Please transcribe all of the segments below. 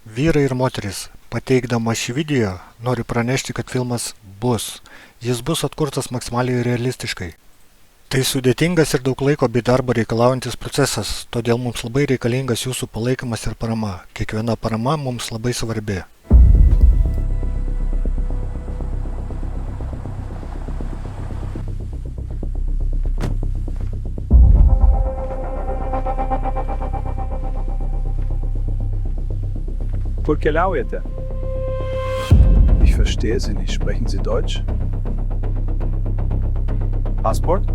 Vyrai ir moterys, pateikdama šį video, noriu pranešti, kad filmas bus. Jis bus atkurtas maksimaliai realistiškai. Tai sudėtingas ir daug laiko bei darbo reikalaujantis procesas, todėl mums labai reikalingas jūsų palaikymas ir parama. Kiekviena parama mums labai svarbi. Kur keliaujate? Ich verstehe Sie nicht. Sprechen Sie Deutsch? Passport?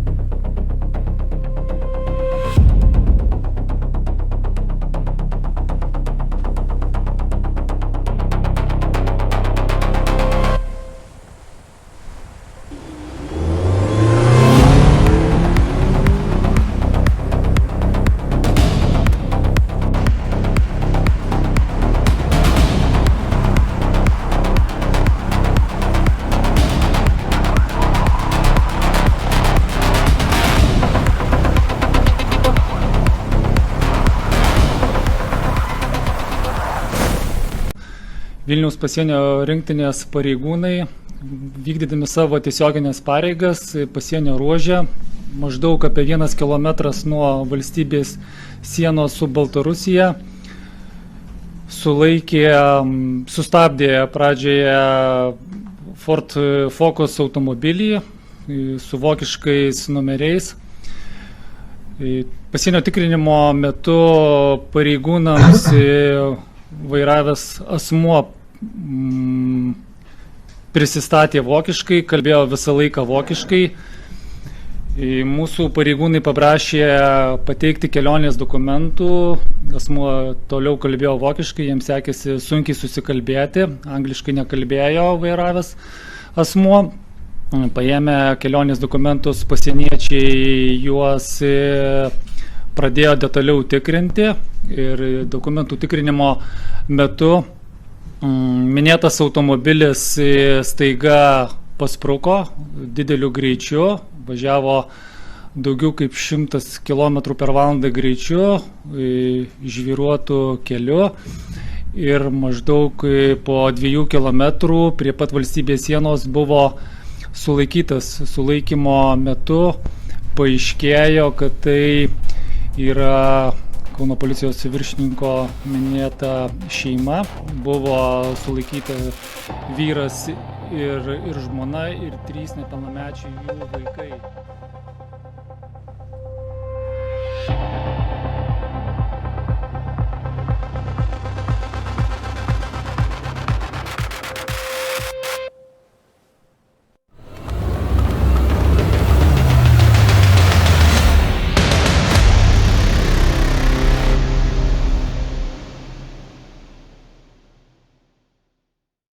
Vilniaus pasienio rinktinės pareigūnai, vykdydami savo tiesioginės pareigas pasienio ruože, maždaug apie 1 kilometras nuo valstybės sienos su Baltarusija, sustabdė pradžioje Ford Focus automobilį su vokiškais numeriais. Pasienio tikrinimo metu pareigūnams vairavęs asmuo prisistatė vokiškai, kalbėjo visą laiką vokiškai. Mūsų pareigūnai paprašė pateikti kelionės dokumentų, asmuo toliau kalbėjo vokiškai, jiems sekėsi sunkiai susikalbėti, angliškai nekalbėjo vairavęs asmuo. Paėmė kelionės dokumentus pasieniečiai, juos pradėjo detaliau tikrinti ir dokumentų tikrinimo metu minėtas automobilis staiga paspruko dideliu greičiu, važiavo daugiau kaip 100 km/h greičiu žvyruotų keliu ir maždaug po 2 km prie pat valstybės sienos buvo sulaikytas. Sulaikymo metu paaiškėjo, kad tai yra Kauno policijos viršininko minėta šeima. Buvo sulaikyta vyras ir žmona ir 3 nepilnamečiai jų vaikai.